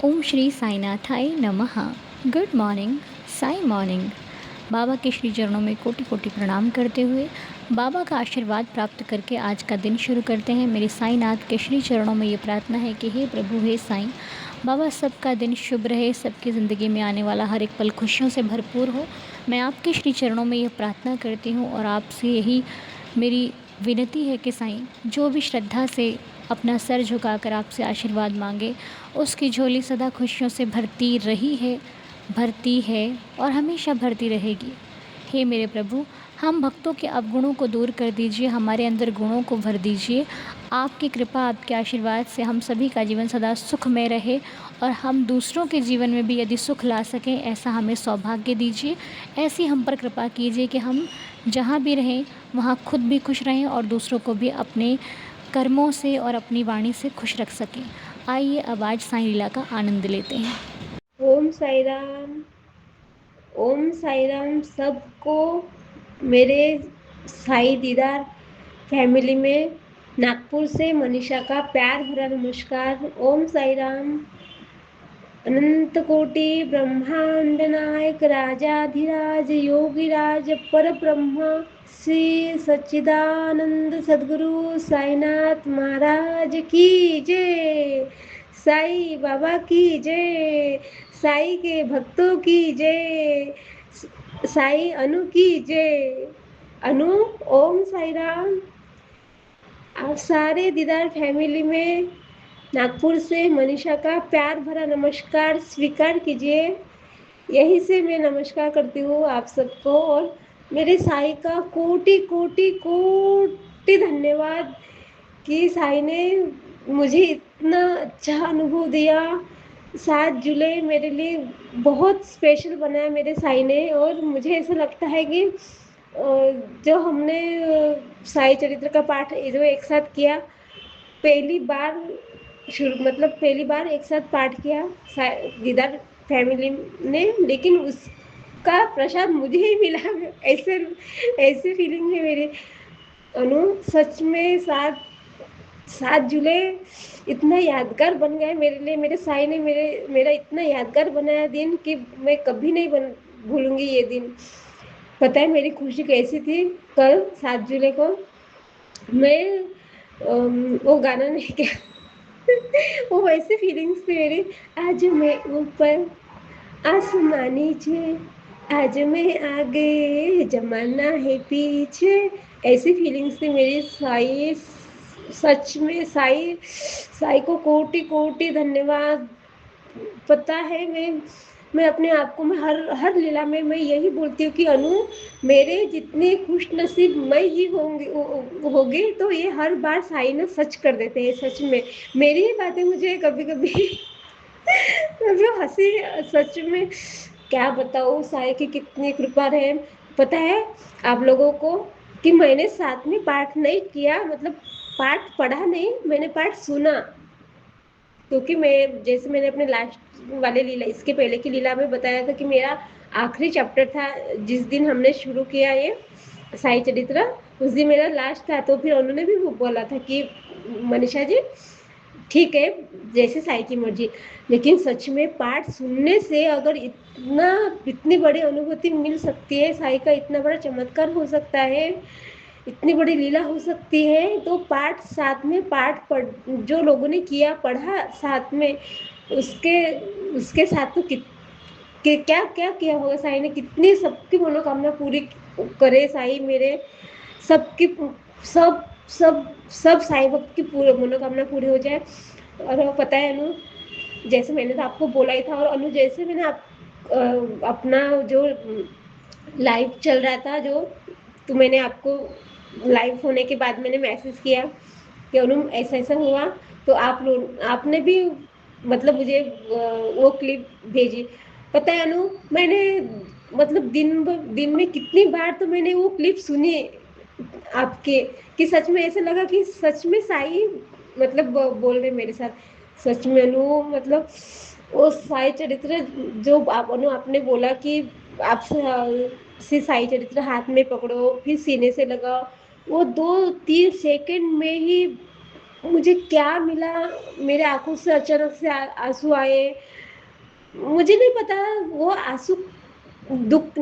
ओम श्री साईनाथाय नमः। Good morning, Sai morning. बाबा के श्री चरणों में कोटि कोटि प्रणाम करते हुए बाबा का आशीर्वाद प्राप्त करके आज का दिन शुरू करते हैं। मेरे साईनाथ के श्री चरणों में ये प्रार्थना है कि हे प्रभु, हे साईं, बाबा सबका दिन शुभ रहे, सबकी ज़िंदगी में आने वाला हर एक पल खुशियों से भरपूर हो। मैं आपके श्री चरणों में ये प्रार्थना करती हूँ और आपसे यही मेरी विनती है कि साईं, जो भी श्रद्धा से अपना सर झुकाकर आपसे आशीर्वाद मांगे, उसकी झोली सदा खुशियों से भरती रही है, भरती है और हमेशा भरती रहेगी। हे मेरे प्रभु, हम भक्तों के अवगुणों को दूर कर दीजिए, हमारे अंदर गुणों को भर दीजिए। आपकी कृपा, आपके आशीर्वाद से हम सभी का जीवन सदा सुखमय रहे और हम दूसरों के जीवन में भी यदि सुख ला सकें, ऐसा हमें सौभाग्य दीजिए। ऐसी हम पर कृपा कीजिए कि हम जहाँ भी रहें वहाँ खुद भी खुश रहें और दूसरों को भी अपने कर्मों से और अपनी वाणी से खुश रख सकें। आइए अब आज साईं लीला का आनंद लेते हैं। ओम साई राम। ओम साई राम सबको। मेरे साई दीदार फैमिली में नागपुर से मनीषा का प्यार भरा नमस्कार। ओम साई राम। अनंत कोटि ब्रह्मांड नायक राजाधिराज योगीराज पर ब्रह्म श्री सच्चिदानंद सद्गुरु साईनाथ महाराज की जय। साई बाबा की जय। साई के भक्तों की जय। साई अनु की जय। अनु, ओम साई राम। आप सारे दीदार फैमिली में नागपुर से मनीषा का प्यार भरा नमस्कार स्वीकार कीजिए। यहीं से मैं नमस्कार करती हूँ आप सबको और मेरे साई का कोटि कोटि कोटि धन्यवाद कि साई ने मुझे इतना अच्छा अनुभव दिया। 7 जुलाई मेरे लिए बहुत स्पेशल बनाया मेरे साई ने और मुझे ऐसा लगता है कि जो हमने साई चरित्र का पाठ जो एक साथ किया, पहली बार पहली बार एक साथ पाठ किया दीदार फैमिली ने, लेकिन उसका प्रसाद मुझे ही मिला। ऐसे ऐसे फीलिंग है मेरी। अनु, सच में 7 जुलाई इतना यादगार बन गया मेरे लिए। मेरे साई ने मेरा इतना यादगार बनाया दिन कि मैं कभी नहीं भूलूंगी ये दिन। पता है मेरी खुशी कैसी थी? कल 7 जुलाई को मैं वो गाना नहीं क्या वो वैसे फीलिंग्स थी मेरी। आज मैं ऊपर आसमां नीचे, आज मैं आगे जमाना है पीछे, ऐसी फीलिंग्स थी मेरी। साई, सच में साई साई को कोटि कोटि धन्यवाद। पता है मैं अपने आप को मैं हर हर लीला में मैं यही बोलती हूँ कि अनु, मेरे जितने खुश नसीब मैं ही होगी तो ये हर बार साई ना सच कर देते हैं। सच में मेरी ही बातें मुझे कभी कभी जो हंसी, सच में क्या बताऊँ साई की कितनी कृपा रहे। पता है आप लोगों को कि मैंने साथ में पाठ नहीं किया, मतलब पाठ पढ़ा नहीं, मैंने पाठ सुना। क्योंकि मैं जैसे मैंने अपने लास्ट वाले लीला, इसके पहले की लीला में बताया था कि मेरा आखिरी चैप्टर था जिस दिन हमने शुरू किया ये साई चरित्र, उस दिन मेरा लास्ट था। तो फिर उन्होंने भी वो बोला था कि मनीषा जी ठीक है, जैसे साई की मर्जी। लेकिन सच में पाठ सुनने से अगर इतनी बड़ी अनुभूति मिल सकती है, साई का इतना बड़ा चमत्कार हो सकता है, इतनी बड़ी लीला हो सकती है, तो पाठ साथ में पाठ पढ़ जो लोगों ने किया पढ़ा साथ में, उसके उसके साथ तो क्या क्या किया होगा साई ने, कितनी सबकी मनोकामना पूरी करे साई मेरे। सबकी सब सब सब साई भक्त की पूरी मनोकामना पूरी हो जाए। और पता है अनु, जैसे मैंने तो आपको बोला ही था, और अनु जैसे मैंने अपना जो लाइव चल रहा था जो, तो मैंने आपको लाइव होने के बाद मैंने मैसेज किया कि अनु ऐसा ऐसा हुआ, तो आपने भी मतलब मुझे वो क्लिप भेजी। पता है अनु, मैंने मतलब दिन में कितनी बार तो मैंने वो क्लिप सुनी आपके, कि सच में ऐसा लगा कि सच में साई मतलब बोल रहे मेरे साथ। सच में अनु, मतलब वो साई चरित्र जो अनु आपने बोला कि आप से साई चरित्र हाथ में पकड़ो फिर सीने से लगाओ, वो 2-3 सेकंड में ही मुझे क्या मिला, मेरे आँखों से अचानक से आँसू आए। मुझे नहीं पता वो आँसू दुःख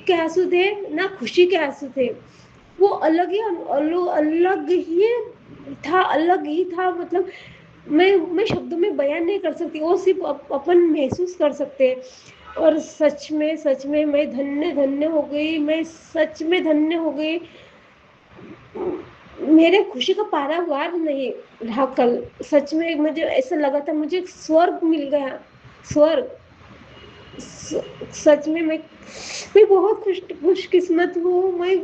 के आँसू थे, ना खुशी के आँसू थे। वो अलग ही था, मतलब मैं शब्दों में बयान नहीं कर सकती, वो सिर्फ़ अपन महसूस कर सकते हैं। और सच में मैं धन्य हो गई, मैं सच में धन्य हो गई। मेरे खुशी का पारावार नहीं रहा कल। सच में मुझे ऐसा लगा था मुझे स्वर्ग मिल गया, स्वर्ग। स सच में मैं बहुत खुशकिस्मत हूँ। मैं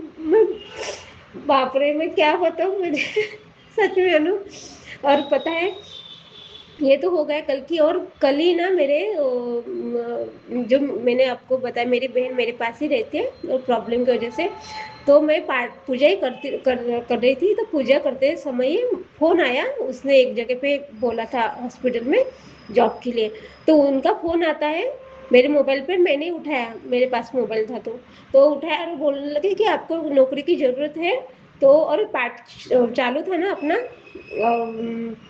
बाप रे! मैं क्या बताऊँ मुझे सच में अनु। और पता है, ये तो हो गया कल की, और कल ही ना मेरे जो मैंने आपको बताया, मेरी बहन मेरे पास ही रहती है प्रॉब्लम की वजह से। तो मैं पाठ पूजा ही कर रही थी, तो पूजा करते समय ही फ़ोन आया। उसने एक जगह पे बोला था हॉस्पिटल में जॉब के लिए, तो उनका फ़ोन आता है मेरे मोबाइल पे। मैंने उठाया, मेरे पास मोबाइल था तो उठाया और बोलने लगे कि आपको नौकरी की ज़रूरत है। तो और पाठ चालू था ना अपना,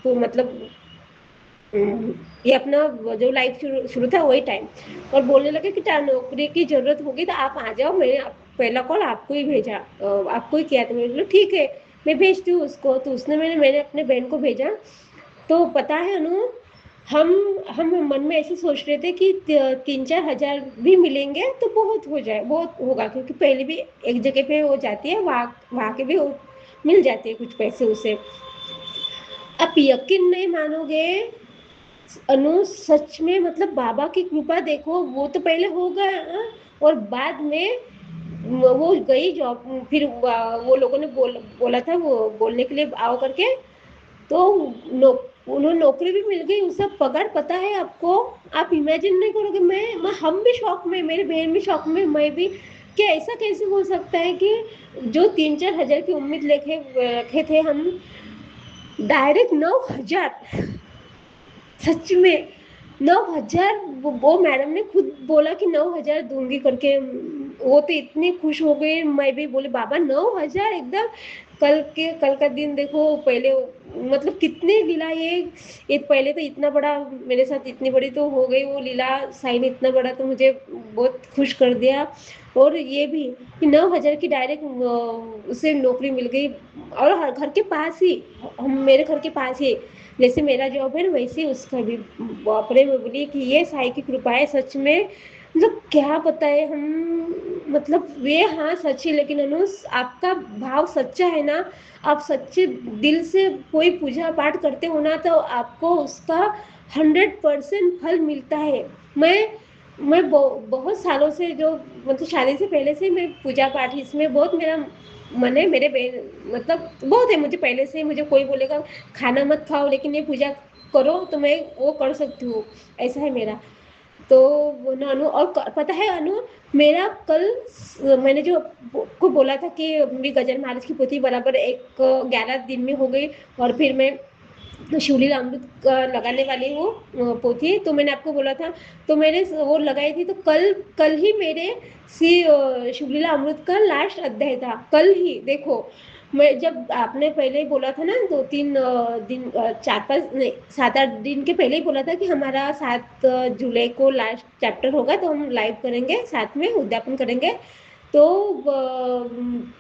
तो मतलब ये अपना जो लाइफ शुरू था वही टाइम। और बोलने लगे कि नौकरी की ज़रूरत होगी तो आप आ जाओ, मैंने पहला कॉल आपको ही भेजा, आपको ही किया था। मैंने बोला ठीक है, मैं भेजती हूँ उसको। तो मैंने अपने बहन को भेजा। तो पता है अनु, हम हम मन में ऐसे सोच रहे थे कि 3-4 हज़ार भी मिलेंगे तो बहुत होगा, क्योंकि पहले भी एक जगह पे वो जाती है, वहाँ के भी मिल जाते हैं कुछ पैसे उसे। आप यकीन नहीं मानोगे अनु, सच में मतलब बाबा की कृपा देखो, वो तो पहले हो गया, और बाद में वो गई जॉब। फिर वो लोगों ने बोला था वो बोलने के लिए आओ करके। तो नो, उन्होंने नौकरी भी मिल गई, उसका पगार पता है आपको? आप इमेजिन नहीं करोगे। मैं हम भी शौक में, मेरी बहन भी शौक में, मैं भी, कि ऐसा कैसे हो सकता है कि जो 3-4 हज़ार की उम्मीद लेके रखे थे हम, डायरेक्ट 9 हज़ार। सच में 9 हज़ार। वो मैडम ने खुद बोला कि 9 हज़ार दूंगी करके। वो तो इतनी खुश हो गई, मैं भी बोली बाबा 9 हज़ार एकदम। कल का दिन देखो, पहले मतलब कितने लीला ये पहले तो इतना बड़ा मेरे साथ, इतनी बड़ी तो हो गई वो लीला, साइन इतना बड़ा तो मुझे बहुत खुश कर दिया। और ये भी कि 9 हज़ार की डायरेक्ट उसे नौकरी मिल गई, और घर के पास ही, हम मेरे घर के पास ही, जैसे मेरा जॉब है ना वैसे उसका भी। बाप रे! मैं बोली कि ये साईं की कृपा है सच में। मतलब क्या बताएँ हम, मतलब ये हाँ सच है, लेकिन अनुस आपका भाव सच्चा है ना, आप सच्चे दिल से कोई पूजा पाठ करते हो ना, तो आपको उसका 100% फल मिलता है। मैं बहुत सालों से, जो मतलब शादी से पहले से मैं पूजा पाठ इसमें बहुत मेरा मन है। मेरे मतलब बहुत है मुझे पहले से ही। मुझे कोई बोलेगा खाना मत खाओ लेकिन ये पूजा करो, तो मैं वो कर सकती हूँ, ऐसा है मेरा। तो वो ना अनु, और पता है अनु, मेरा कल मैंने जो को बोला था कि मेरी गजानन महाराज की पोथी बराबर एक 11 दिन में हो गई। और फिर मैं शिवलीला अमृत का लगाने वाली हूँ पोथी, तो मैंने आपको बोला था। तो मैंने वो लगाई थी, तो कल कल ही मेरे शिवलीला अमृत का लास्ट अध्याय था, कल ही देखो। मैं जब आपने पहले ही बोला था ना, 2-3 दिन, 4-5 नहीं 7-8 दिन के पहले ही बोला था कि हमारा 7 जुलाई को लास्ट चैप्टर होगा, तो हम लाइव करेंगे, साथ में उद्यापन करेंगे। तो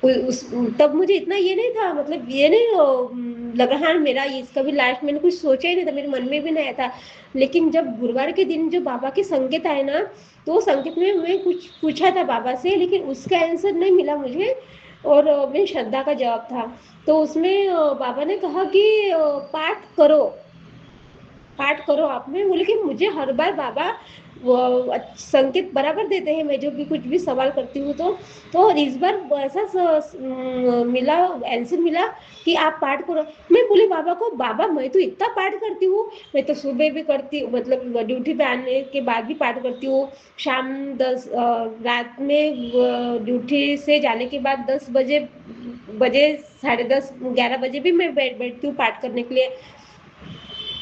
उस तब मुझे इतना ये नहीं था, मतलब ये नहीं लग रहा है मेरा इसका भी लास्ट, मैंने कुछ सोचा ही नहीं था, मेरे मन में भी नहीं आया था। लेकिन जब गुरुवार के दिन जो बाबा के संकेत आए ना, तो वो संकेत में मैं कुछ पूछा था बाबा से, लेकिन उसका आंसर नहीं मिला मुझे। और मेरी श्रद्धा का जवाब था। तो उसमें बाबा ने कहा कि पाठ करो आप में। बोले कि मुझे हर बार बाबा वो संकेत बराबर देते हैं, मैं जो भी कुछ भी सवाल करती हूँ तो और इस बार ऐसा मिला, आंसर मिला कि आप पाठ करो। मैं बोली बाबा को, बाबा मैं तो इतना पाठ करती हूँ, मैं तो सुबह भी करती हूँ, मतलब ड्यूटी पे आने के बाद भी पाठ करती हूँ, शाम रात में ड्यूटी से जाने के बाद 10 बजे 10:30 11 बजे भी मैं बैठती हूँ पाठ करने के लिए।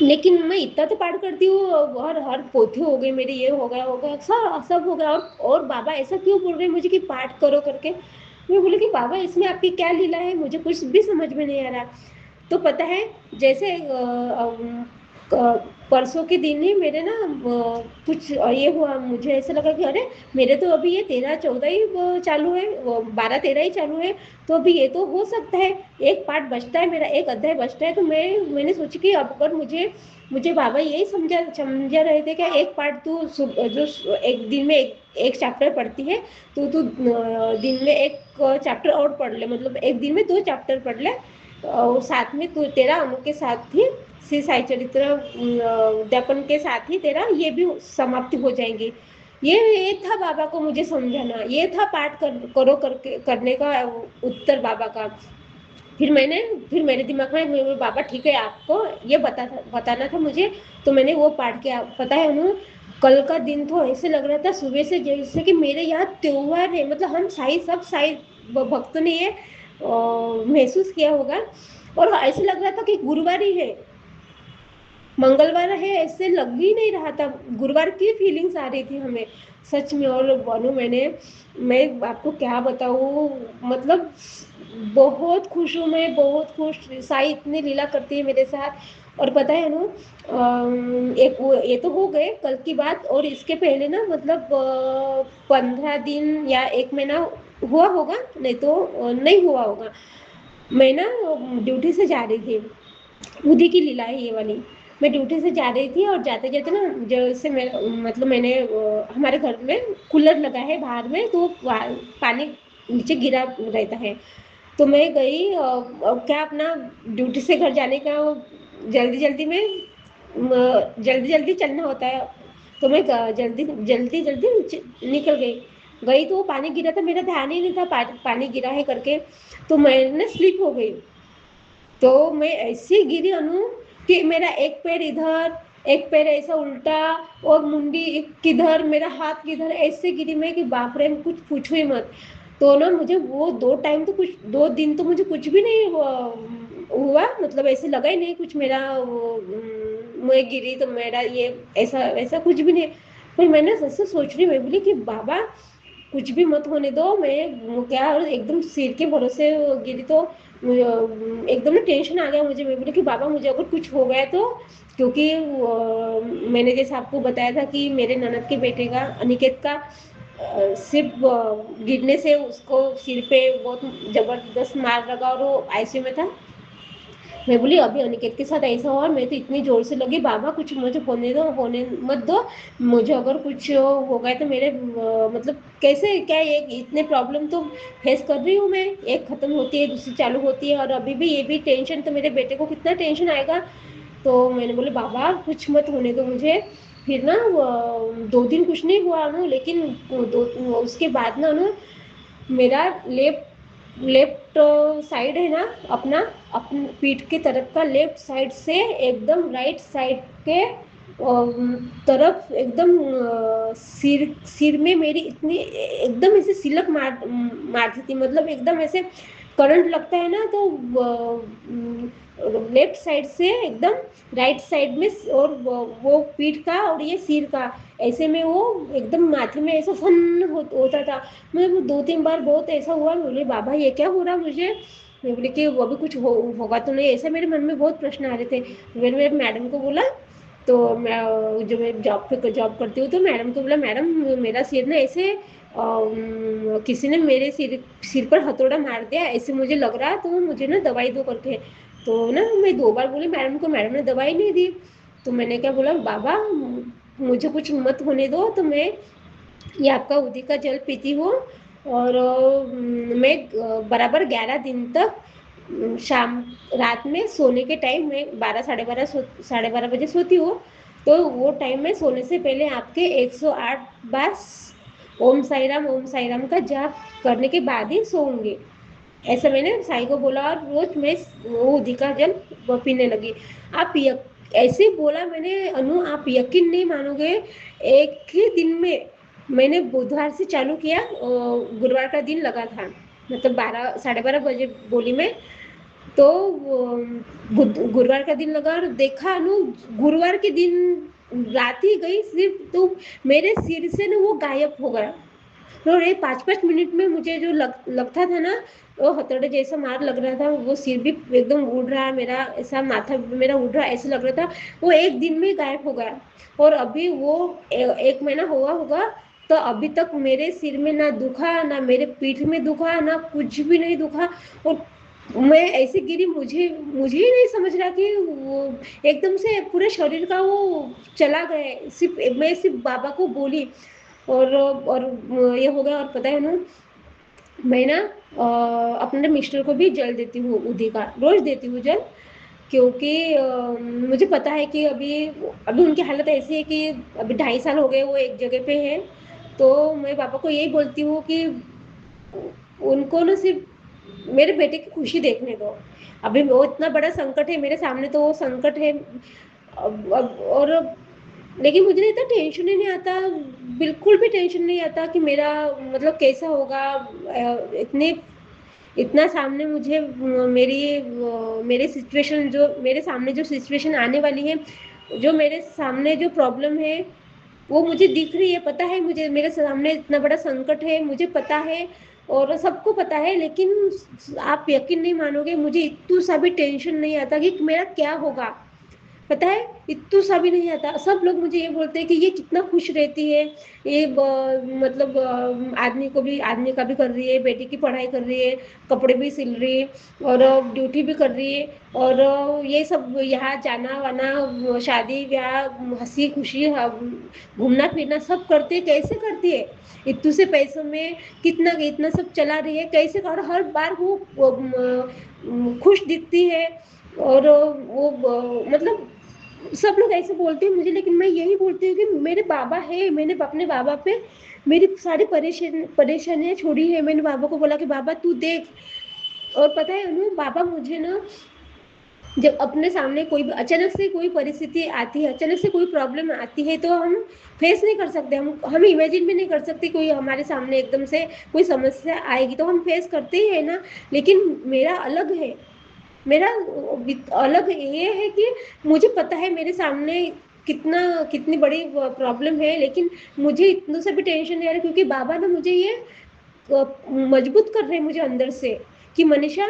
लेकिन मैं इतना तो पाठ करती हूँ, हर हर पोथी हो गई मेरी, ये हो गया सब सब हो गया, और बाबा ऐसा क्यों बोल रहे हैं मुझे कि पाठ करो करके। मैं बोली कि बाबा इसमें आपकी क्या लीला है, मुझे कुछ भी समझ में नहीं आ रहा। तो पता है जैसे परसों के दिन ही मेरे ना कुछ ये हुआ, मुझे ऐसा लगा कि अरे मेरे तो अभी ये 13-14 ही चालू है, 12-13 ही चालू है, तो अभी ये तो हो सकता है, एक पार्ट बचता है, मेरा एक अध्याय बचता है। तो मैंने सोची कि अब अगर मुझे मुझे बाबा यही समझा रहे थे कि एक पार्ट तू जो एक दिन में एक चैप्टर पढ़ती है, तो तू दिन में एक चैप्टर और पढ़ ले, मतलब एक दिन में 2 चैप्टर पढ़ ले, और साथ में तू तेरा अनु के साथ ही श्री साई चरित्र उद्यापन के साथ ही तेरा ये भी समाप्ति हो जाएंगी। ये था बाबा को मुझे समझाना, ये था पाठ करो करके करने का उत्तर बाबा का। फिर मेरे दिमाग में बाबा ठीक है, आपको ये बताना था मुझे, तो मैंने वो पाठ किया। पता है उन्होंने, कल का दिन तो ऐसे लग रहा था सुबह से जैसे कि मेरे यहाँ त्योहार है, मतलब हम सब साई भक्तों ने ये महसूस किया होगा, और ऐसे लग रहा था कि गुरुवार ही है, मंगलवार है, ऐसे लग ही नहीं रहा था, गुरुवार की फीलिंग्स आ रही थी हमें सच में। और बानू मैं आपको क्या बताऊँ, मतलब बहुत खुश हूँ मैं, बहुत खुश, साई इतनी लीला करती है मेरे साथ। और पता है ना, एक ये तो हो गए कल की बात, और इसके पहले ना मतलब 15 दिन या 1 महीना हुआ होगा, नहीं तो नहीं हुआ होगा, मैं ना ड्यूटी से जा रही थी, उदी की लीला है ये वाली। मैं ड्यूटी से जा रही थी और जाते जाते ना, जैसे मैं मतलब मैंने हमारे घर में कूलर लगा है बाहर में, तो पानी नीचे गिरा रहता है। तो मैं गई, क्या अपना ड्यूटी से घर जाने का जल्दी जल्दी में जल्दी जल्दी चलना होता है, तो मैं जल्दी जल्दी जल्दी निकल गई। गई तो वो पानी गिरा था, मेरा ध्यान ही नहीं था पानी गिरा है करके, तो मैंने स्लिप हो गई। तो मैं ऐसी गिरी अनु कि मेरा एक पैर इधर, एक पैर ऐसा उल्टा, और मुंडी किधर, मेरा हाथ किधर, ऐसे गिरी मैं कि बाप रे, कुछ पूछो ही मत। तो ना मुझे वो 2 दिन तो मुझे कुछ भी नहीं हुआ, मतलब ऐसे लगा ही नहीं कुछ मेरा मैं गिरी तो मेरा ये ऐसा ऐसा कुछ भी नहीं। फिर मैंने ऐसे सोच रही, मैं बोली कि बाबा कुछ भी मत होने दो, मैं क्या, एकदम सिर के भरोसे गिरी तो एकदम ना टेंशन आ गया मुझे। मैं बोली कि बाबा मुझे अगर कुछ हो गया तो, क्योंकि मैंने जैसे आपको बताया था कि मेरे ननद के बेटे का, अनिकेत का, सिर्फ गिरने से उसको सिर पे बहुत जबरदस्त मार लगा और वो आईसीयू में था। मैं बोली अभी अनिकेत के साथ ऐसा हुआ, मैं तो इतनी जोर से लगी, बाबा कुछ मुझे होने दो, होने मत दो, मुझे अगर कुछ हो गया तो मेरे मतलब कैसे क्या, ये इतने प्रॉब्लम तो फेस कर रही हूँ मैं, एक खत्म होती है दूसरी चालू होती है, और अभी भी ये भी टेंशन, तो मेरे बेटे को कितना टेंशन आएगा। तो मैंने बोले बाबा कुछ मत होने दो मुझे। फिर ना 2 दिन कुछ नहीं हुआ ना, लेकिन उसके बाद ना मेरा लेफ्ट साइड है ना, अपना अपनी पीठ की तरफ का लेफ्ट साइड से एकदम राइट साइड के तरफ एकदम सिर सिर में मेरी इतनी एकदम ऐसे सिलक मारती थी, मतलब एकदम ऐसे करंट लगता है ना, तो लेफ्ट साइड से एकदम राइट साइड में, और वो पीठ का और ये सिर का, ऐसे में वो एकदम माथे में ऐसा फन होता था। मैं 2-3 बार बहुत ऐसा हुआ, बोले बाबा ये क्या हो रहा मुझे, मैं बोले कि वो भी कुछ होगा तो नहीं, ऐसे मेरे मन में बहुत प्रश्न आ रहे थे। मैंने मेरे मैडम को बोला, तो मैं जो मैं जॉब करती हूँ, तो मैडम को बोला मैडम मेरा सिर ना ऐसे किसी ने मेरे सिर पर हथौड़ा मार दिया, ऐसे मुझे लग रहा, तो मुझे ना दवाई दो करके। तो ना मैं 2 बार बोली मैडम को, मैडम ने दवाई नहीं दी। तो मैंने क्या बोला, बाबा मुझे कुछ मत होने दो, तो मैं ये आपका उदी का जल पीती हूँ, और मैं बराबर 11 दिन तक शाम रात में सोने के टाइम में 12 साढ़े 12 बजे सोती हूँ। तो वो टाइम में सोने से पहले आपके 108 बार ओम साई राम का जाप करने के बाद ही सोऊंगी, ऐसा मैंने साई को बोला, और रोज मैं वो उदी का जल पीने लगी। आप ऐसे बोला मैंने अनु, आप यकीन नहीं मानोगे, एक ही दिन में मैंने बुधवार से चालू किया, गुरुवार का दिन लगा था, मतलब 12 साढ़े 12 बजे बोली मैं, तो गुरुवार का दिन लगा, और देखा अनु गुरुवार के दिन रात ही गई सिर्फ, तो मेरे सिर से ना वो गायब हो गया, और ये 5-5 मिनट में मुझे जो लगता था ना, वो हथौड़े जैसा मार लग रहा था, वो सिर भी एकदम उड़ रहा है मेरा, ऐसा माथा मेरा उड़ रहा है, ऐसे लग रहा था, वो एक दिन में गायब हो गया। और अभी वो 1 महीना हुआ होगा, तो अभी तक मेरे सिर में ना दुखा, ना मेरे पीठ में दुखा, ना कुछ भी नहीं दुखा। और मैं ऐसे गिरी, मुझे मुझे ही नहीं समझ रहा कि वो एकदम से पूरे शरीर का वो चला गया। मैं सिर्फ बाबा को बोली, और ये हो गया। और पता है ना, मैं ना अपने मिस्टर को भी जल देती हूँ, उदी का रोज देती हूँ जल, क्योंकि मुझे पता है कि अभी अभी उनकी हालत ऐसी है कि अभी 2.5 साल हो गए वो एक जगह पे है। तो मैं पापा को यही बोलती हूँ कि उनको ना सिर्फ मेरे बेटे की खुशी देखने दो। अभी वो इतना बड़ा संकट है मेरे सामने, तो वो संकट है अब। और लेकिन मुझे इतना टेंशन ही नहीं आता, बिल्कुल भी टेंशन नहीं आता कि मेरा मतलब कैसा होगा। इतने इतना सामने मुझे मेरे सिचुएशन, जो मेरे सामने जो सिचुएशन आने वाली है, जो मेरे सामने जो प्रॉब्लम है, वो मुझे दिख रही है, पता है मुझे मेरे सामने इतना बड़ा संकट है, मुझे पता है और सबको पता है। लेकिन आप यकीन नहीं मानोगे, मुझे इतना सा भी टेंशन नहीं आता कि मेरा क्या होगा। पता है, इत्तू सा भी नहीं आता। सब लोग मुझे ये बोलते हैं कि ये कितना खुश रहती है, ये मतलब आदमी का भी कर रही है, बेटी की पढ़ाई कर रही है, कपड़े भी सिल रही है, और ड्यूटी भी कर रही है, और ये सब यहाँ जाना वाना, शादी ब्याह, हंसी खुशी, घूमना फिरना सब करती है। कैसे करती है इतने से पैसों में, कितना इतना सब चला रही है, कैसे कर हर बार वो खुश दिखती है। और मतलब सब लोग ऐसे बोलते हैं मुझे, लेकिन मैं यही बोलती हूँ कि मेरे बाबा है, मैंने अपने बाबा पे मेरी सारी परेशानियां छोड़ी है। मैंने बाबा को बोला कि बाबा तू देख। और पता है अनु, बाबा मुझे ना, जब अपने सामने कोई अचानक से कोई परिस्थिति आती है, अचानक से कोई प्रॉब्लम आती है, तो हम फेस नहीं कर सकते, हम इमेजिन भी नहीं कर सकते कोई हमारे सामने एकदम से कोई समस्या आएगी, तो हम फेस करते ही है ना। लेकिन मेरा अलग है, मेरा अलग ये है कि मुझे पता है मेरे सामने कितनी बड़ी प्रॉब्लम है, लेकिन मुझे इतनों से भी टेंशन नहीं आ रहा, क्योंकि बाबा ना मुझे ये मजबूत कर रहे हैं मुझे अंदर से, कि मनीषा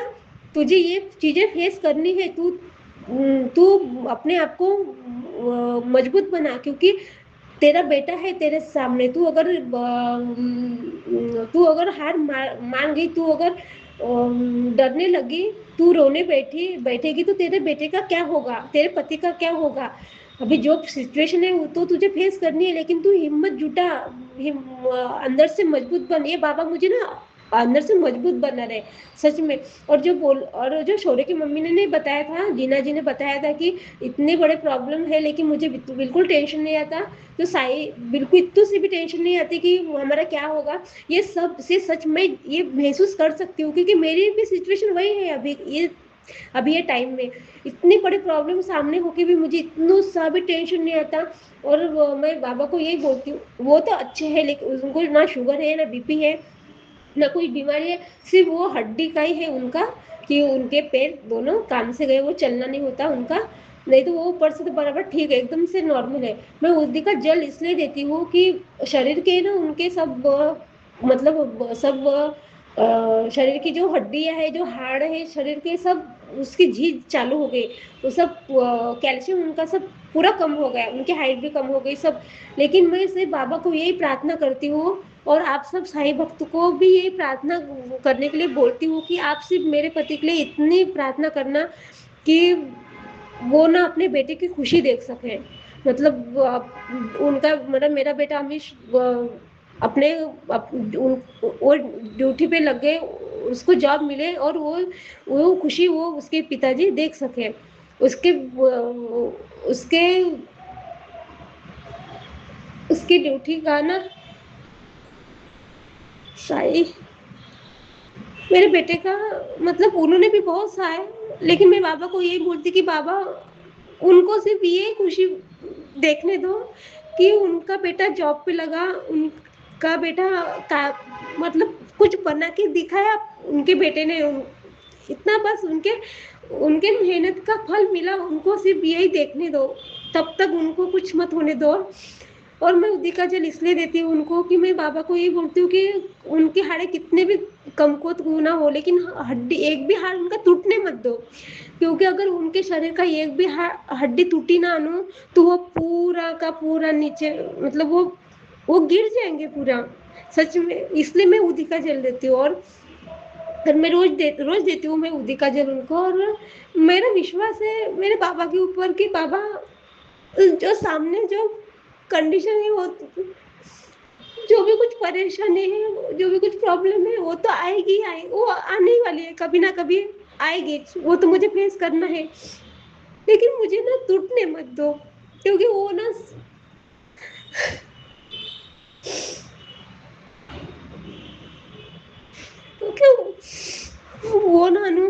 तुझे ये चीजें फेस करनी है, तू अपने आप को मजबूत बना, क्योंकि तेरा बेटा है तेरे सामने। तू अगर मान गई, तू अगर डरने लगी, तू रोने बैठेगी, तो तेरे बेटे का क्या होगा, तेरे पति का क्या होगा। अभी जो सिचुएशन है वो तो तुझे फेस करनी है, लेकिन तू हिम्मत जुटा, अंदर से मजबूत बन। ये बाबा मुझे ना अंदर से मजबूत बना रहे, सच में। और जो शौर्य की मम्मी ने नहीं बताया था, जीना जी ने बताया था कि इतने बड़े प्रॉब्लम है, लेकिन मुझे बिल्कुल टेंशन नहीं आता। तो साई बिल्कुल इतनी सी भी टेंशन नहीं आती कि हमारा क्या होगा। ये सब से सच में ये महसूस कर सकती हूँ, क्योंकि मेरी भी सिचुएशन वही है अभी ये टाइम में। इतनी बड़ी प्रॉब्लम सामने होके भी मुझे इतना सा भी टेंशन नहीं आता। और मैं बाबा को यही बोलती हूँ, वो तो अच्छे है, लेकिन उनको ना शुगर है, ना बीपी है, ना कोई बीमारी है, सिर्फ वो हड्डी का ही है उनका, कि उनके पैर दोनों काम से गए, वो चलना नहीं होता उनका। नहीं तो वो ऊपर से तो बराबर ठीक है, एकदम से नॉर्मल है। मैं उस का जल इसलिए देती हूँ कि शरीर के ना उनके सब मतलब सब शरीर की जो हड्डियां है, जो हाड़ है शरीर के, सब उसकी झीज चालू हो गई। वो सब कैल्शियम उनका सब पूरा कम हो गया, उनकी हाइट भी कम हो गई सब। लेकिन मैं सिर्फ बाबा को यही प्रार्थना करती हूँ, और आप सब साईं भक्त को भी यही प्रार्थना करने के लिए बोलती हूँ, कि आप सिर्फ मेरे पति के लिए इतनी प्रार्थना करना कि वो ना अपने बेटे की खुशी देख सके। मतलब उनका मतलब मेरा बेटा अमीश अपने वो ड्यूटी पे लग गए, उसको जॉब मिले, और वो खुशी वो उसके पिताजी देख सके। उसके उसके उसकी ड्यूटी का ना, साई मेरे बेटे का मतलब उन्होंने भी बहुत सहा, लेकिन मैं बाबा को यही बोलती कि बाबा उनको सिर्फ ये खुशी देखने दो कि उनका बेटा जॉब पे लगा, उनका बेटा का मतलब कुछ बना के दिखाया उनके बेटे ने, इतना बस उनके उनके मेहनत का फल मिला, उनको सिर्फ यही देखने दो, तब तक उनको कुछ मत होने दो। और मैं उदिका जल इसलिए देती हूँ उनको कि मैं बाबा को यही बोलती हूँ कि उनकी हाड़ें कितने भी कमकुवत क्यों ना हो, लेकिन हड्डी एक भी हाड़ उनका टूटने मत दो, क्योंकि अगर उनके शरीर का एक भी हड्डी टूटी ना अनु, तो वो पूरा का पूरा नीचे, मतलब वो गिर जाएंगे पूरा, सच में। इसलिए मैं उदिका जल देती हूँ, और मैं रोज देती हूँ मैं उदिका जल उनको। और मेरा विश्वास है मेरे बाबा के ऊपर कि बाबा जो सामने जो कंडीशन है, वो जो भी कुछ परेशानी है, जो भी कुछ प्रॉब्लम है, वो तो आएगी आएगी, वो आने ही वाली है, कभी ना कभी आएगी, वो तो मुझे फेस करना है। लेकिन मुझे ना टूटने मत दो, क्योंकि वो ना क्यों वो ना नु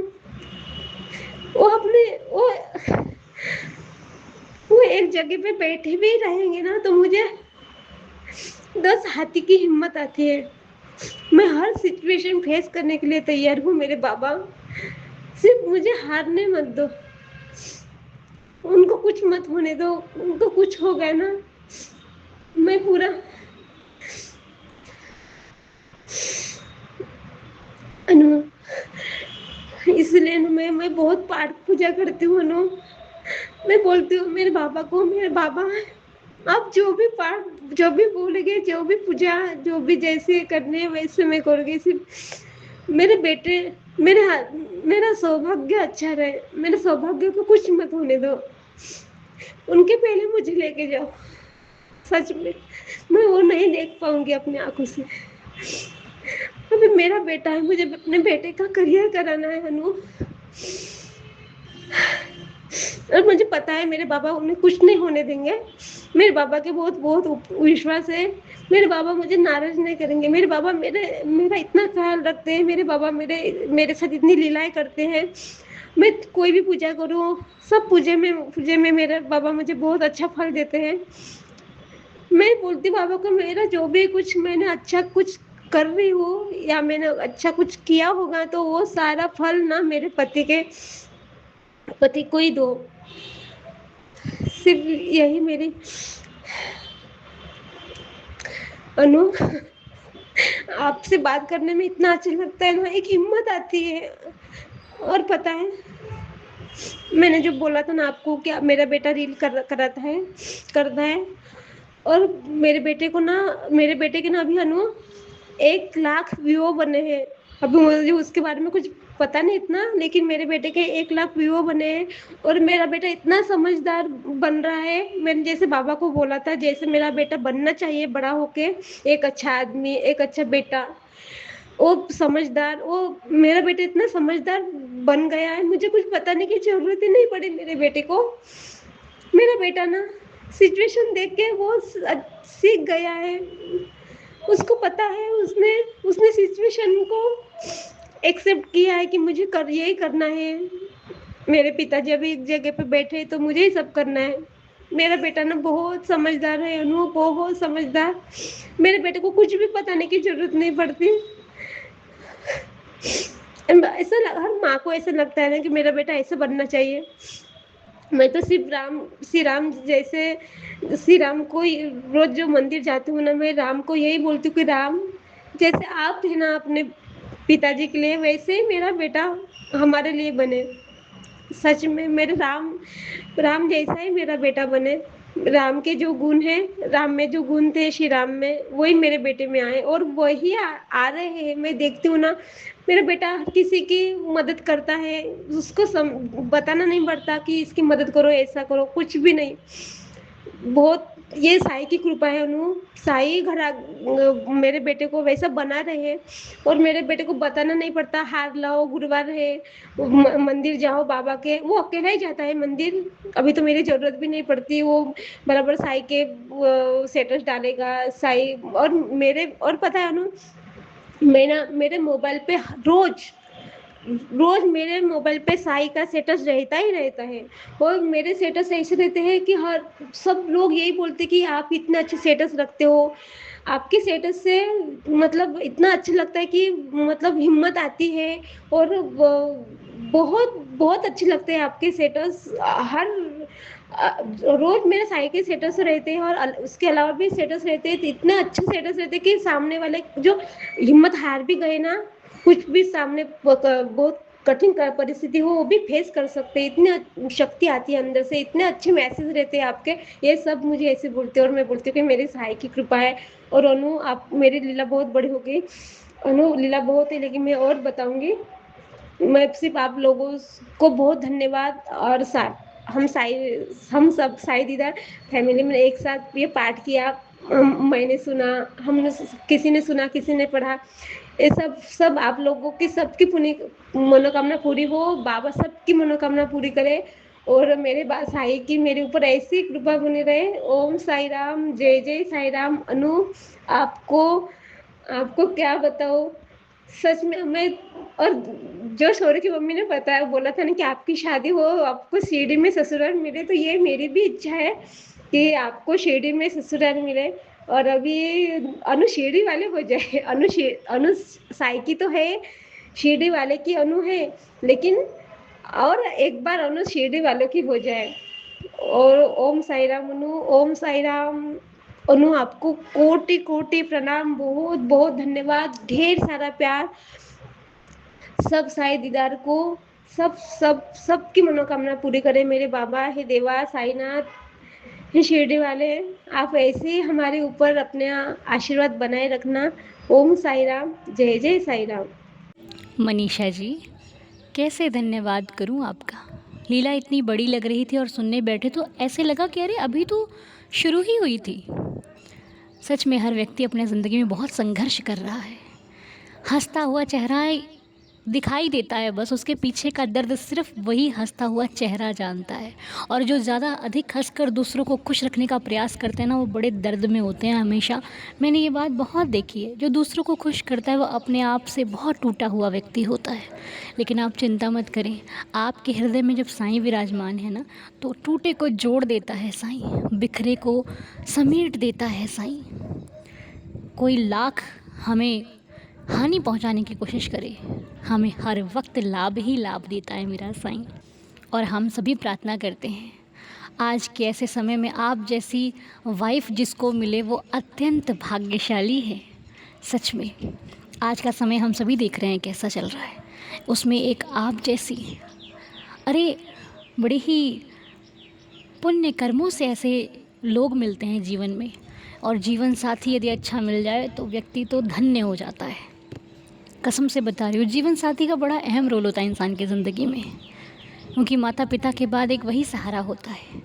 वो अपने वो एक जगह पे बैठे भी रहेंगे ना, तो मुझे 10 हाथी की हिम्मत आती है। मैं हर सिचुएशन फेस करने के लिए तैयार हूँ मेरे बाबा, सिर्फ मुझे हारने मत दो, उनको कुछ मत होने दो। उनको कुछ हो गया ना, मैं पूरा अनु, इसलिए मैं बहुत पाठ पूजा करती हूँ अनु। मैं बोलती हूँ मेरे बाबा को, मेरे बाबा आप जो भी पाठ, जो भी बोलेंगे, जो भी पूजा, जो भी जैसे करने है वैसे मैं करूँगी। सिर्फ मेरे बेटे, मेरा सौभाग्य अच्छा रहे, मेरे सौभाग्य को कुछ मत होने दो, उनके पहले मुझे लेके जाओ। सच में मैं वो नहीं देख पाऊंगी अपनी आंखों से। अभी मेरा बेटा है, मुझे अपने बेटे का करियर कराना है अनु, और मुझे पता है मेरे बाबा उन्हें कुछ नहीं होने देंगे। मेरे बाबा के बहुत बहुत विश्वास है, मेरे बाबा मुझे नाराज नहीं करेंगे। मेरे बाबा मेरा इतना ख्याल रखते हैं, मेरे बाबा मेरे साथ इतनी लीलाएं करते हैं। मैं कोई भी पूजा करूँ, सब पूजे में मेरे बाबा मुझे बहुत अच्छा फल देते हैं। मैं बोलती बाबा को मेरा जो भी कुछ मैंने अच्छा कुछ कर रही हूँ, या मैंने अच्छा कुछ किया होगा, तो वो सारा फल ना मेरे पति को ही दो। सिर्फ यही मेरी अनु, आपसे बात करने में इतना अच्छा लगता है ना, एक हिम्मत आती है। और पता है मैंने जो बोला था ना आपको कि मेरा बेटा रील करता है, और मेरे बेटे के ना अभी अनु 1 लाख व्यू बने हैं। अभी मुझे उसके बारे में कुछ पता नहीं इतना, लेकिन मेरे बेटे के 1 लाख व्यू बने हैं। और मेरा बेटा इतना समझदार बन रहा है, मैंने जैसे बाबा को बोला था जैसे मेरा बेटा बनना चाहिए बड़ा होके, एक अच्छा आदमी, एक अच्छा बेटा, वो समझदार, वो मेरा बेटा इतना समझदार बन गया है, मुझे कुछ बताने की जरूरत ही नहीं पड़ी मेरे बेटे को। मेरा बेटा ना सिचुएशन देख के वो सीख गया है, उसको पता है, उसने उसने सिचुएशन को एक्सेप्ट किया है कि मुझे यही करना है। मेरे पिताजी अभी एक जगह पे बैठे तो मुझे ही सब करना है। मेरा बेटा ना बहुत समझदार है अनु, बहुत समझदार। मेरे बेटे को कुछ भी बताने की जरूरत नहीं पड़ती। हर माँ को ऐसा लगता है ना कि मेरा बेटा ऐसे बनना चाहिए। मैं तो सिर्फ श्री राम को रोज जो मंदिर जाती हूँ ना, मैं राम को यही बोलती हूँ कि राम, जैसे आप थे ना अपने पिताजी के लिए, वैसे ही मेरा बेटा हमारे लिए बने। सच में मेरे राम जैसा ही मेरा बेटा बने। राम के जो गुण हैं, राम में जो गुण थे श्री राम में, वही मेरे बेटे में आए, और वही आ रहे हैं। मैं देखती हूँ ना मेरा बेटा हर किसी की मदद करता है, उसको बताना नहीं पड़ता कि इसकी मदद करो, ऐसा करो, कुछ भी नहीं। बहुत ये साईं की कृपा है अनु, साईं मेरे बेटे को वैसा बना रहे हैं। और मेरे बेटे को बताना नहीं पड़ता, हार लाओ, गुरुवार है, मंदिर जाओ बाबा के, वो अकेला ही जाता है मंदिर। अभी तो मेरी जरूरत भी नहीं पड़ती, वो बराबर साईं के स्टेटस डालेगा साईं। और पता है अनु, मेरे मोबाइल पे रोज मेरे मोबाइल पे साई का स्टेटस रहता ही रहता है। और मेरे स्टेटस ऐसे रहते हैं कि हर सब लोग यही बोलते कि आप इतने अच्छे स्टेटस रखते हो, आपके स्टेटस से मतलब इतना अच्छा लगता है कि मतलब हिम्मत आती है। और बहुत बहुत अच्छे लगते हैं आपके स्टेटस। हर रोज मेरे साई के स्टेटस रहते हैं और उसके अलावा भी स्टेटस रहते हैं, तो इतना अच्छे स्टेटस रहते हैं कि सामने वाले जो हिम्मत हार भी गए ना, कुछ भी सामने बहुत कठिन परिस्थिति हो वो भी फेस कर सकते हैं, इतनी शक्ति आती है अंदर से, इतने अच्छे मैसेज रहते हैं आपके। ये सब मुझे ऐसे बोलते हैं और मैं बोलती हूँ कि मेरी साई की कृपा है। और अनु, आप, मेरी लीला बहुत बड़ी हो गई अनु, लीला बहुत है, लेकिन मैं और बताऊंगी। मैं सिर्फ आप लोगों को बहुत धन्यवाद। और हम साई हम सब साई दीदार फैमिली में एक साथ ये पाठ किया। मैंने सुना, हमने, किसी ने सुना, किसी ने पढ़ा। ये सब आप लोगों की सबकी मनोकामना पूरी हो, बाबा सबकी मनोकामना पूरी करे। और मेरे साई की मेरे ऊपर ऐसी कृपा बनी रहे। ओम साई राम, जय जय साई राम। अनु, आपको आपको क्या बताओ, सच में मैं। और जो शौर्य की मम्मी ने बताया, बोला था ना कि आपकी शादी हो, आपको शिरडी में ससुराल मिले, तो ये मेरी भी इच्छा है कि आपको शिरडी में ससुराल मिले। और अभी अनु शिरडी वाले हो जाए। अनु साई की तो है, शिरडी वाले की अनु है, लेकिन और एक बार अनु शिरडी वालों की हो जाए। और ओम साई राम अनु, ओम साई राम अनु, आपको कोटि कोटि प्रणाम, बहुत बहुत धन्यवाद, ढेर सारा प्यार। सब साई दीदार को, सब सब सबकी मनोकामना पूरी करे मेरे बाबा है, देवा साईनाथ है, शिरडी वाले। आप ऐसे ही हमारे ऊपर अपने आशीर्वाद बनाए रखना। ओम साई राम, जय जय साई राम। मनीषा जी, कैसे धन्यवाद करूं आपका। लीला इतनी बड़ी लग रही थी और सुनने बैठे तो ऐसे लगा कि अरे अभी तो शुरू ही हुई थी। सच में हर व्यक्ति अपने ज़िंदगी में बहुत संघर्ष कर रहा है। हंसता हुआ चेहरा दिखाई देता है, बस उसके पीछे का दर्द सिर्फ वही हंसता हुआ चेहरा जानता है। और जो ज़्यादा अधिक हंसकर दूसरों को खुश रखने का प्रयास करते हैं ना, वो बड़े दर्द में होते हैं हमेशा। मैंने ये बात बहुत देखी है। जो दूसरों को खुश करता है वो अपने आप से बहुत टूटा हुआ व्यक्ति होता है। लेकिन आप चिंता मत करें, आपके हृदय में जब साईं विराजमान है ना, तो टूटे को जोड़ देता है साईं, बिखरे को समेट देता है साईं। कोई लाख हमें हानि पहुंचाने की कोशिश करे, हमें हर वक्त लाभ ही लाभ देता है मेरा साईं। और हम सभी प्रार्थना करते हैं आज के ऐसे समय में आप जैसी वाइफ जिसको मिले वो अत्यंत भाग्यशाली है। सच में आज का समय हम सभी देख रहे हैं कैसा चल रहा है, उसमें एक आप जैसी, अरे बड़े ही पुण्य कर्मों से ऐसे लोग मिलते हैं जीवन में। और जीवन साथी यदि अच्छा मिल जाए तो व्यक्ति तो धन्य हो जाता है। कसम से बता रही हूँ, जीवन साथी का बड़ा अहम रोल होता है इंसान की ज़िंदगी में, क्योंकि माता पिता के बाद एक वही सहारा होता है।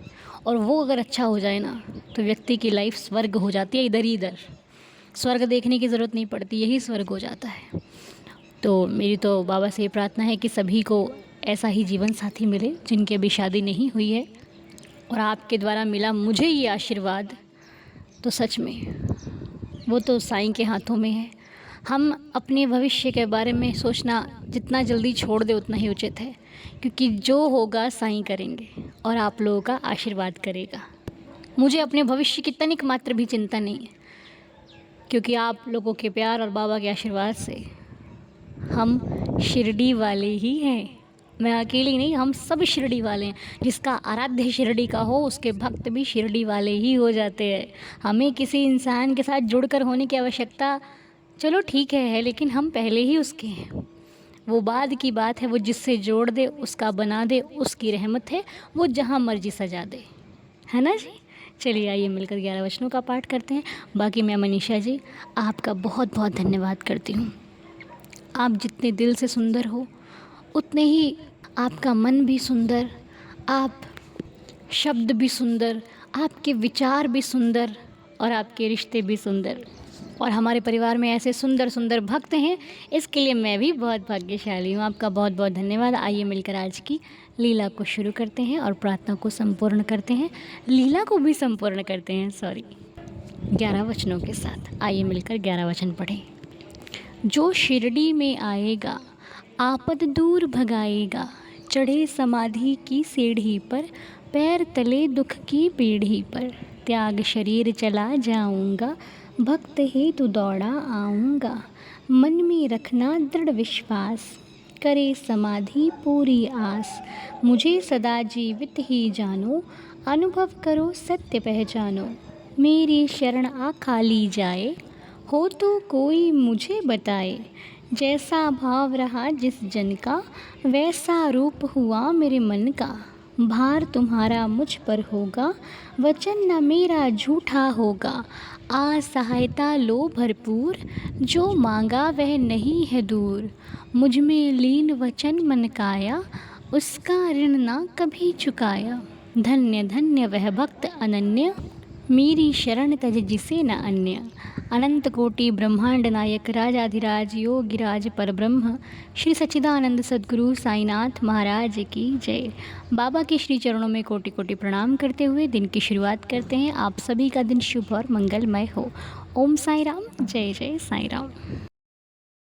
और वो अगर अच्छा हो जाए ना, तो व्यक्ति की लाइफ स्वर्ग हो जाती है। इधर ही इधर स्वर्ग देखने की ज़रूरत नहीं पड़ती, यही स्वर्ग हो जाता है। तो मेरी तो बाबा से ये प्रार्थना है कि सभी को ऐसा ही जीवन साथी मिले जिनकी अभी शादी नहीं हुई है। और आपके द्वारा मिला मुझे ये आशीर्वाद, तो सच में वो तो साईं के हाथों में है। हम अपने भविष्य के बारे में सोचना जितना जल्दी छोड़ दे उतना ही उचित है, क्योंकि जो होगा साईं करेंगे और आप लोगों का आशीर्वाद करेगा। मुझे अपने भविष्य की तनिक मात्र भी चिंता नहीं है, क्योंकि आप लोगों के प्यार और बाबा के आशीर्वाद से हम शिरडी वाले ही हैं। मैं अकेली नहीं, हम सब शिरडी वाले हैं। जिसका आराध्य शिरडी का हो उसके भक्त भी शिरडी वाले ही हो जाते हैं। हमें किसी इंसान के साथ जुड़कर होने की आवश्यकता चलो ठीक है, लेकिन हम पहले ही उसके हैं। वो बाद की बात है, वो जिससे जोड़ दे, उसका बना दे, उसकी रहमत है, वो जहाँ मर्जी सजा दे, है ना जी। चलिए आइए मिलकर 11 वचनों का पाठ करते हैं। बाकी मैं मनीषा जी आपका बहुत बहुत धन्यवाद करती हूँ। आप जितने दिल से सुंदर हो उतने ही आपका मन भी सुंदर, आप शब्द भी सुंदर, आपके विचार भी सुंदर और आपके रिश्ते भी सुंदर। और हमारे परिवार में ऐसे सुंदर सुंदर भक्त हैं, इसके लिए मैं भी बहुत भाग्यशाली हूँ। आपका बहुत बहुत धन्यवाद। आइए मिलकर आज की लीला को शुरू करते हैं और प्रार्थना को संपूर्ण करते हैं, लीला को भी संपूर्ण करते हैं, 11 वचनों के साथ। आइए मिलकर 11 वचन पढ़ें। जो शिरडी में आएगा आपद दूर भगाएगा, चढ़े समाधि की सीढ़ी पर, पैर तले दुख की पीढ़ी पर, त्याग शरीर चला जाऊंगा, भक्त हेतु दौड़ा आऊँगा, मन में रखना दृढ़ विश्वास, करे समाधि पूरी आस, मुझे सदा जीवित ही जानो, अनुभव करो सत्य पहचानो, मेरी शरण आ खाली जाए, हो तो कोई मुझे बताए, जैसा भाव रहा जिस जन का, वैसा रूप हुआ मेरे मन का। भार तुम्हारा मुझ पर होगा, वचन न मेरा झूठा होगा, आ सहायता लो भरपूर, जो मांगा वह नहीं है दूर। मुझ में लीन वचन मन काया, उसका ऋण ना कभी चुकाया। धन्य धन्य वह भक्त अनन्य, मेरी शरण तज जिसे न अन्य। अनंत कोटि ब्रह्मांड नायक राजाधिराज योगिराज परब्रह्म श्री सच्चिदानंद सद्गुरु साईनाथ महाराज की जय। बाबा के श्री चरणों में कोटि कोटि प्रणाम करते हुए दिन की शुरुआत करते हैं। आप सभी का दिन शुभ और मंगलमय हो। ओम साई राम, जय जय साई राम।